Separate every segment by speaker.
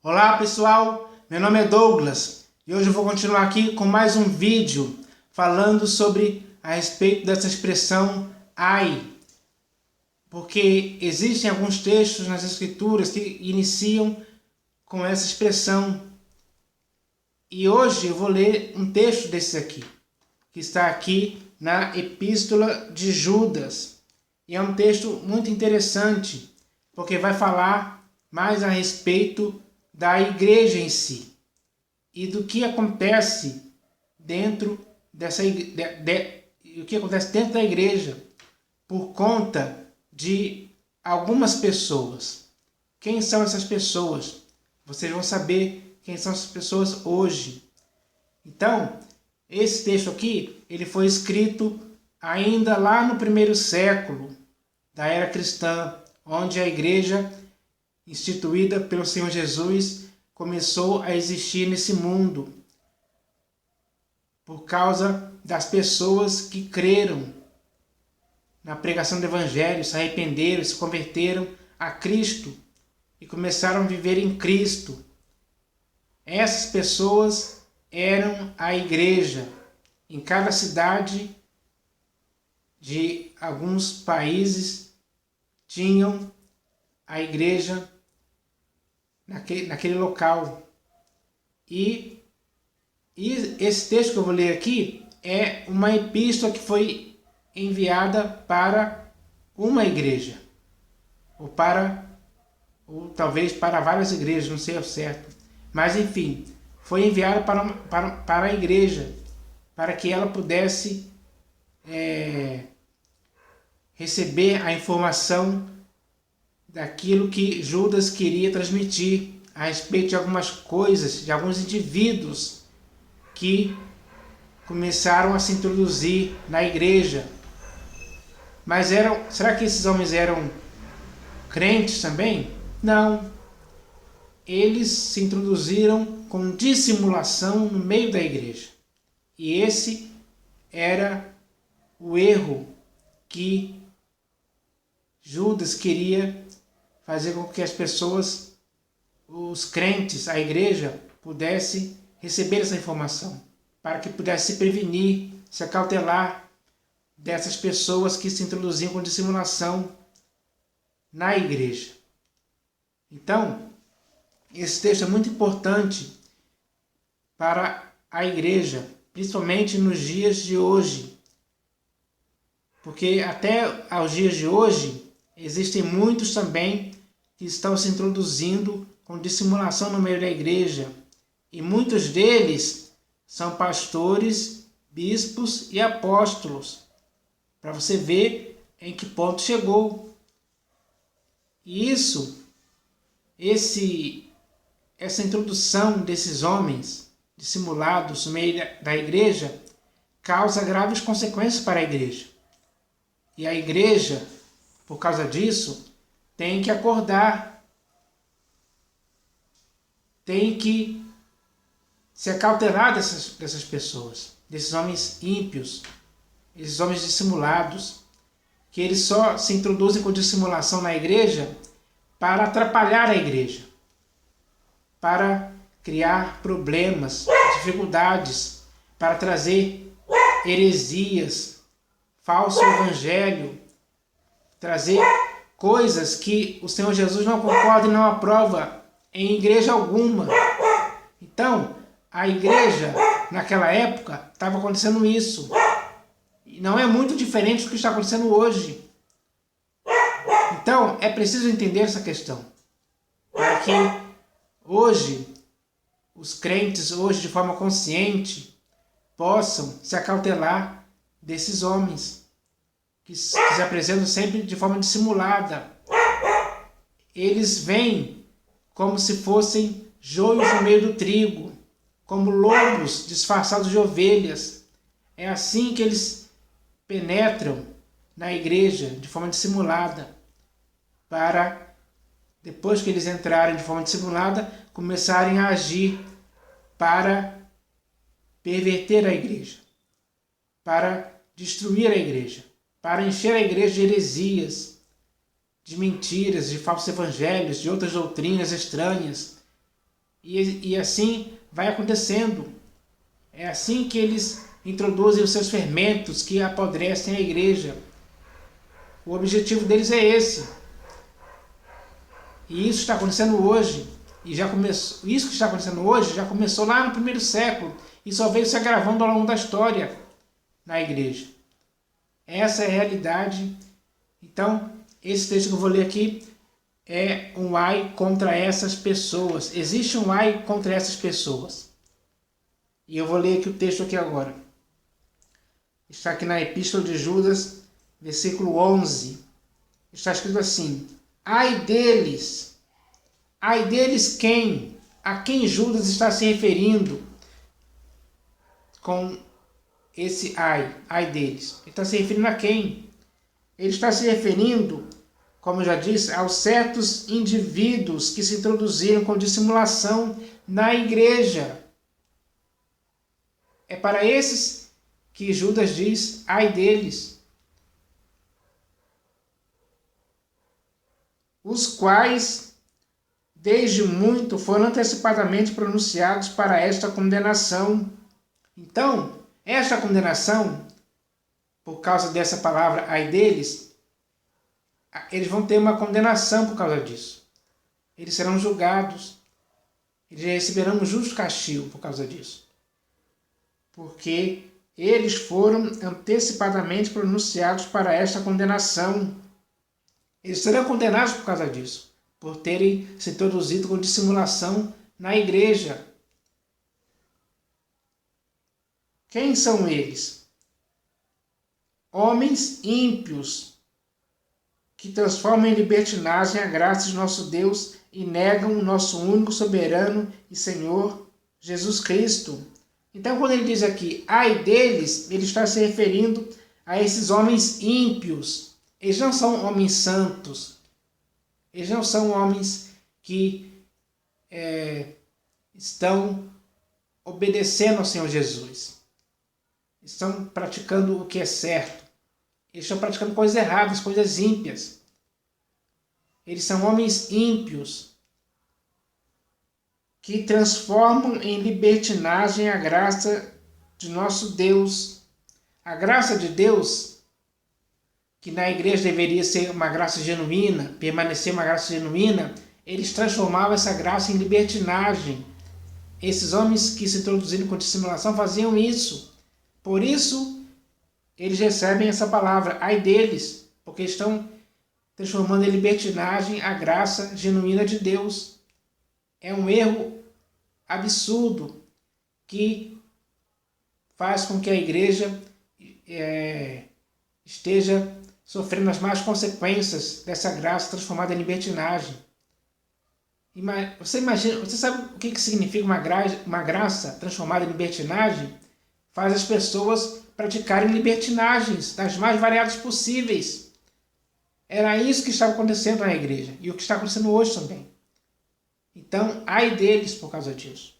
Speaker 1: Olá pessoal, meu nome é Douglas e hoje eu vou continuar aqui com mais um vídeo falando sobre a respeito dessa expressão ai, porque existem alguns textos nas escrituras que iniciam com essa expressão e hoje eu vou ler um texto desse aqui, que está aqui na Epístola de Judas e é um texto muito interessante porque vai falar mais a respeito da igreja em si e do que acontece dentro dessa o que acontece dentro da igreja por conta de algumas pessoas. Quem são essas pessoas? Vocês vão saber quem são essas pessoas hoje. Então, esse texto aqui, ele foi escrito ainda lá no primeiro século da era cristã, onde a igreja instituída pelo Senhor Jesus começou a existir nesse mundo por causa das pessoas que creram na pregação do Evangelho, se arrependeram, se converteram a Cristo e começaram a viver em Cristo. Essas pessoas eram a igreja. Em cada cidade de alguns países tinham a igreja naquele local. E esse texto que eu vou ler aqui é uma epístola que foi enviada para uma igreja, ou talvez para várias igrejas, não sei ao certo. Mas enfim, foi enviada para a igreja, para que ela pudesse receber a informação daquilo que Judas queria transmitir a respeito de algumas coisas, de alguns indivíduos que começaram a se introduzir na igreja. Mas será que esses homens eram crentes também? Não. Eles se introduziram com dissimulação no meio da igreja. E esse era o erro que Judas queria fazer com que as pessoas, os crentes, a igreja, pudesse receber essa informação, para que pudesse se prevenir, se acautelar dessas pessoas que se introduziam com dissimulação na igreja. Então, esse texto é muito importante para a igreja, principalmente nos dias de hoje, porque até aos dias de hoje existem muitos também que estão se introduzindo com dissimulação no meio da igreja. E muitos deles são pastores, bispos e apóstolos. Para você ver em que ponto chegou. E essa introdução desses homens dissimulados no meio da igreja causa graves consequências para a igreja. E a igreja, por causa disso, tem que acordar, tem que se acautelar dessas pessoas, desses homens ímpios, esses homens dissimulados, que eles só se introduzem com dissimulação na igreja para atrapalhar a igreja, para criar problemas, dificuldades, para trazer heresias, falso evangelho, trazer coisas que o Senhor Jesus não concorda e não aprova em igreja alguma. Então, a igreja, naquela época, estava acontecendo isso. E não é muito diferente do que está acontecendo hoje. Então, é preciso entender essa questão. Para que hoje, os crentes, hoje de forma consciente, possam se acautelar desses homens que se apresentam sempre de forma dissimulada. Eles vêm como se fossem joios no meio do trigo, como lobos disfarçados de ovelhas. É assim que eles penetram na igreja de forma dissimulada, para, depois que eles entrarem de forma dissimulada, começarem a agir para perverter a igreja, para destruir a igreja, para encher a igreja de heresias, de mentiras, de falsos evangelhos, de outras doutrinas estranhas, E assim vai acontecendo. É assim que eles introduzem os seus fermentos que apodrecem a igreja. O objetivo deles é esse. E isso está acontecendo hoje. E já começou, isso que está acontecendo hoje já começou lá no primeiro século e só veio se agravando ao longo da história na igreja. Essa é a realidade. Então, esse texto que eu vou ler aqui é um ai contra essas pessoas. Existe um ai contra essas pessoas. E eu vou ler aqui o texto aqui agora. Está aqui na Epístola de Judas, versículo 11. Está escrito assim: ai deles! Ai deles quem? A quem Judas está se referindo com esse ai deles? Ele está se referindo a quem? Ele está se referindo, como eu já disse, aos certos indivíduos que se introduziram com dissimulação na igreja. É para esses que Judas diz, ai deles. Os quais, desde muito, foram antecipadamente pronunciados para esta condenação. Então, esta condenação, por causa dessa palavra ai deles, eles vão ter uma condenação por causa disso. Eles serão julgados. Eles receberão um justo castigo por causa disso. Porque eles foram antecipadamente pronunciados para esta condenação. Eles serão condenados por causa disso, por terem se introduzido com dissimulação na igreja. Quem são eles? Homens ímpios, que transformam em libertinagem a graça de nosso Deus e negam o nosso único soberano e Senhor, Jesus Cristo. Então, quando ele diz aqui, ai deles, ele está se referindo a esses homens ímpios. Eles não são homens santos. Eles não são homens que estão obedecendo ao Senhor Jesus. Estão praticando o que é certo. Eles estão praticando coisas erradas, coisas ímpias. Eles são homens ímpios que transformam em libertinagem a graça de nosso Deus. A graça de Deus, que na igreja deveria ser uma graça genuína, permanecer uma graça genuína, eles transformavam essa graça em libertinagem. Esses homens que se introduziram com dissimulação faziam isso. Por isso, eles recebem essa palavra, ai deles, porque estão transformando em libertinagem a graça genuína de Deus. É um erro absurdo que faz com que a igreja esteja sofrendo as más consequências dessa graça transformada em libertinagem. Você sabe o que significa uma graça transformada em libertinagem? Faz as pessoas praticarem libertinagens das mais variadas possíveis. Era isso que estava acontecendo na igreja e o que está acontecendo hoje também. Então, ai deles por causa disso.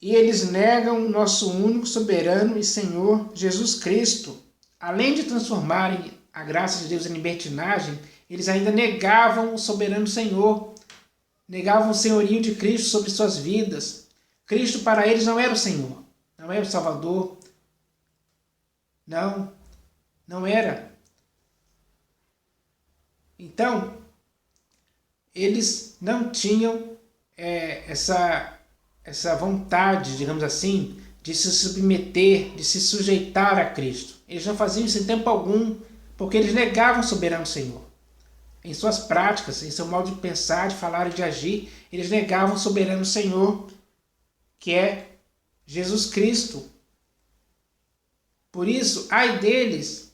Speaker 1: E eles negam o nosso único soberano e Senhor Jesus Cristo. Além de transformarem a graça de Deus em libertinagem, eles ainda negavam o soberano Senhor. Negavam o senhorio de Cristo sobre suas vidas. Cristo para eles não era o Senhor, não era o Salvador. Não era. Então, eles não tinham essa vontade, digamos assim, de se submeter, de se sujeitar a Cristo. Eles não faziam isso em tempo algum, porque eles negavam o soberano Senhor. Em suas práticas, em seu modo de pensar, de falar e de agir, eles negavam o soberano Senhor, que é Jesus Cristo. Por isso, ai deles,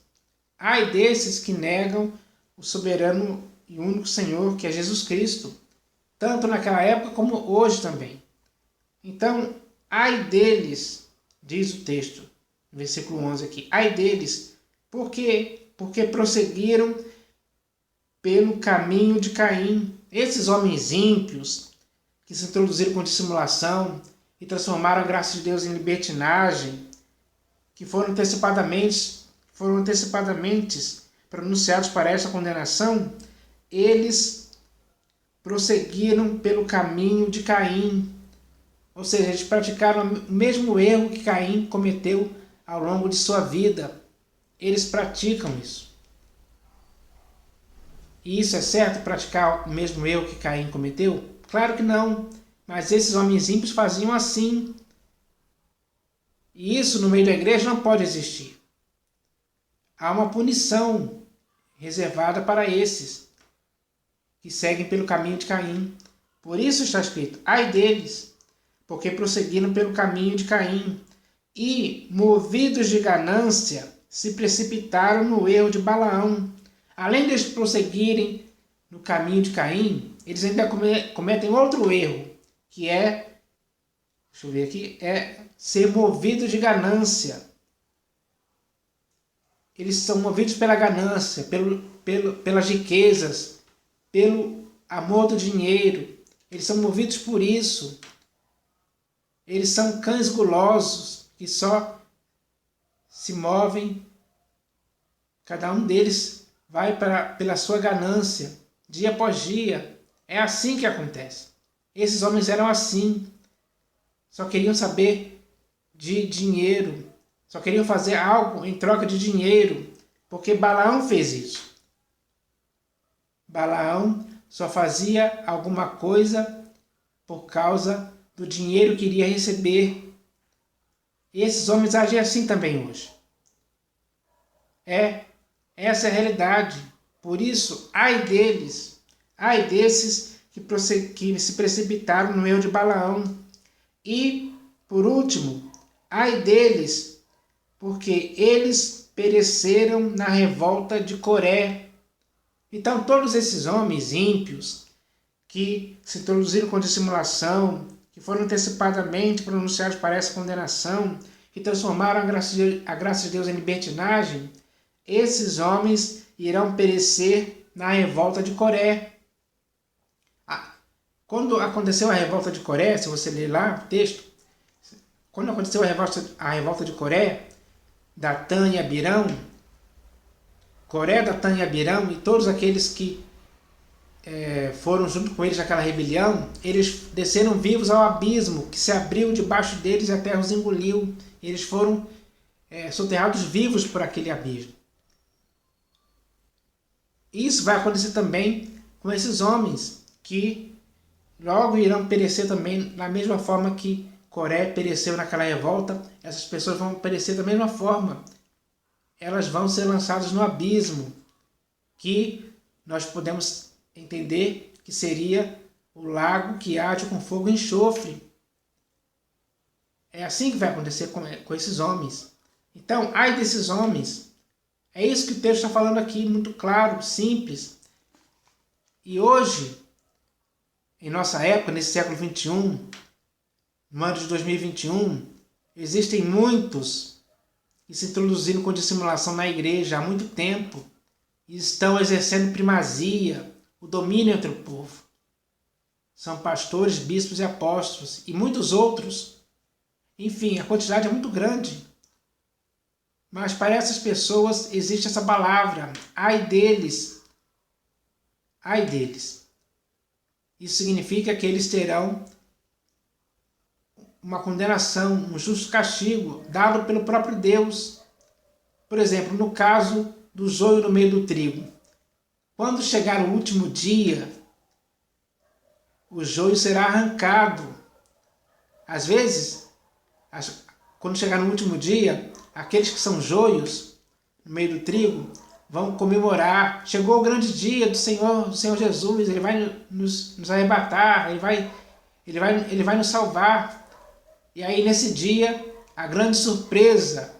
Speaker 1: ai desses que negam o soberano e único Senhor, que é Jesus Cristo, tanto naquela época como hoje também. Então, ai deles, diz o texto, no versículo 11 aqui, ai deles, por quê? Porque prosseguiram pelo caminho de Caim. Esses homens ímpios, que se introduziram com dissimulação e transformaram a graça de Deus em libertinagem, que foram antecipadamente pronunciados para esta condenação, eles prosseguiram pelo caminho de Caim. Ou seja, eles praticaram o mesmo erro que Caim cometeu ao longo de sua vida. Eles praticam isso. E isso é certo, praticar o mesmo erro que Caim cometeu? Claro que não. Mas esses homens ímpios faziam assim. E isso no meio da igreja não pode existir. Há uma punição reservada para esses que seguem pelo caminho de Caim. Por isso está escrito: ai deles, porque prosseguiram pelo caminho de Caim e, movidos de ganância, se precipitaram no erro de Balaão. Além de eles prosseguirem no caminho de Caim, eles ainda cometem outro erro, que é, deixa eu ver aqui, é ser movidos de ganância. Eles são movidos pela ganância, pelas riquezas, pelo amor do dinheiro. Eles são movidos por isso. Eles são cães gulosos que só se movem. Cada um deles vai pela sua ganância, dia após dia. É assim que acontece. Esses homens eram assim. Só queriam saber de dinheiro. Só queriam fazer algo em troca de dinheiro. Porque Balaão fez isso. Balaão só fazia alguma coisa por causa do dinheiro que iria receber. E esses homens agem assim também hoje. Essa é a realidade. Por isso, ai deles, ai desses que se precipitaram no erro de Balaão. E, por último, ai deles, porque eles pereceram na revolta de Coré. Então, todos esses homens ímpios que se introduziram com dissimulação, que foram antecipadamente pronunciados para essa condenação, que transformaram a graça de Deus em libertinagem, esses homens irão perecer na revolta de Coré. Quando aconteceu a revolta de Coré, se você ler lá o texto, quando aconteceu a revolta de Coré, Datã e Abirão, Coré, Datã e Abirão e todos aqueles que foram junto com eles naquela rebelião, eles desceram vivos ao abismo que se abriu debaixo deles e a terra os engoliu. Eles foram soterrados vivos por aquele abismo. Isso vai acontecer também com esses homens que logo irão perecer também da mesma forma que Coré pereceu naquela revolta. Essas pessoas vão perecer da mesma forma. Elas vão ser lançadas no abismo, que nós podemos entender que seria o lago que arde com fogo e enxofre. É assim que vai acontecer com esses homens. Então, ai desses homens. É isso que o texto está falando aqui, muito claro, simples. E hoje, em nossa época, nesse século XXI, no ano de 2021, existem muitos que se introduziram com dissimulação na igreja há muito tempo e estão exercendo primazia, o domínio entre o povo. São pastores, bispos e apóstolos e muitos outros. Enfim, a quantidade é muito grande. Mas para essas pessoas existe essa palavra, ai deles. Ai deles. Isso significa que eles terão uma condenação, um justo castigo dado pelo próprio Deus. Por exemplo, no caso do joio no meio do trigo. Quando chegar o último dia, o joio será arrancado. Às vezes, quando chegar no último dia, aqueles que são joios no meio do trigo vão comemorar. Chegou o grande dia do Senhor Jesus, Ele vai nos arrebatar, Ele vai nos salvar. E aí nesse dia, a grande surpresa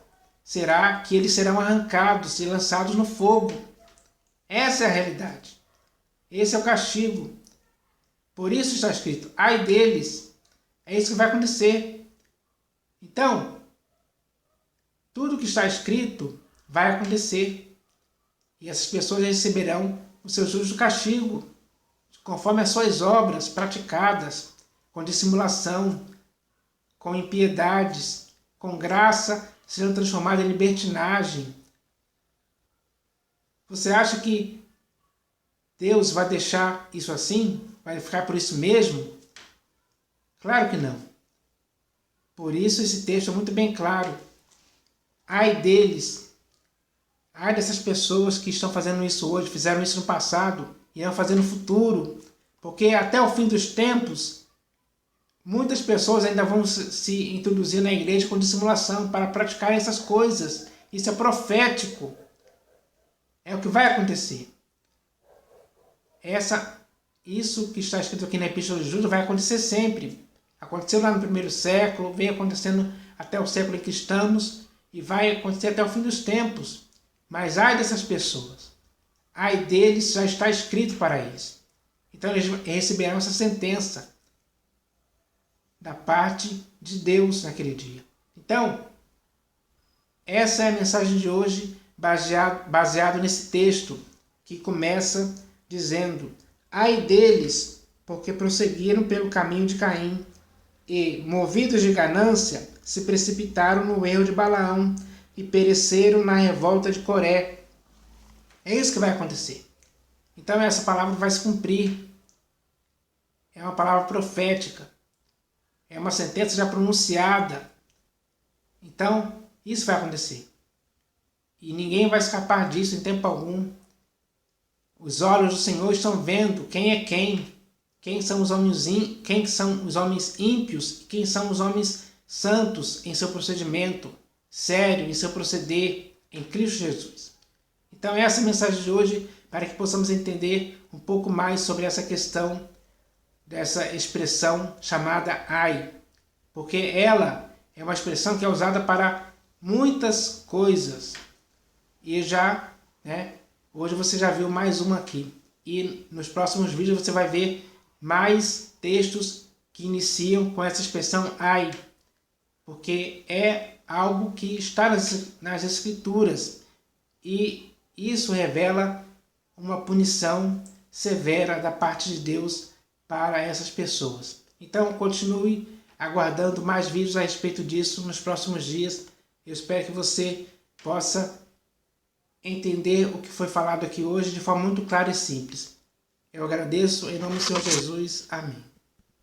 Speaker 1: será que eles serão arrancados e lançados no fogo. Essa é a realidade. Esse é o castigo. Por isso está escrito, ai deles. É isso que vai acontecer. Então, tudo que está escrito vai acontecer. E essas pessoas receberão o seu justo castigo, conforme as suas obras praticadas, com dissimulação, com impiedades, com graça, serão transformadas em libertinagem. Você acha que Deus vai deixar isso assim? Vai ficar por isso mesmo? Claro que não. Por isso esse texto é muito bem claro. Ai deles, ai dessas pessoas que estão fazendo isso hoje, fizeram isso no passado e irão fazer no futuro. Porque até o fim dos tempos, muitas pessoas ainda vão se introduzir na igreja com dissimulação para praticar essas coisas. Isso é profético. É o que vai acontecer. Isso que está escrito aqui na Epístola de Judas vai acontecer sempre. Aconteceu lá no primeiro século, vem acontecendo até o século em que estamos e vai acontecer até o fim dos tempos. Mas ai dessas pessoas. Ai deles, já está escrito para eles. Então eles receberão essa sentença da parte de Deus naquele dia. Então, essa é a mensagem de hoje, baseado nesse texto que começa dizendo: ai deles, porque prosseguiram pelo caminho de Caim e, movidos de ganância, se precipitaram no erro de Balaão e pereceram na revolta de Coré. É isso que vai acontecer. Então essa palavra vai se cumprir. É uma palavra profética. É uma sentença já pronunciada. Então, isso vai acontecer. E ninguém vai escapar disso em tempo algum. Os olhos do Senhor estão vendo quem é quem são os homens ímpios e quem são os homens santos em seu procedimento, sério em seu proceder em Cristo Jesus. Então essa é a mensagem de hoje, para que possamos entender um pouco mais sobre essa questão dessa expressão chamada ai, porque ela é uma expressão que é usada para muitas coisas. E hoje você já viu mais uma aqui. E nos próximos vídeos você vai ver mais textos que iniciam com essa expressão ai, porque é algo que está nas Escrituras e isso revela uma punição severa da parte de Deus para essas pessoas. Então continue aguardando mais vídeos a respeito disso nos próximos dias. Eu espero que você possa entender o que foi falado aqui hoje de forma muito clara e simples. Eu agradeço em nome do Senhor Jesus. Amém.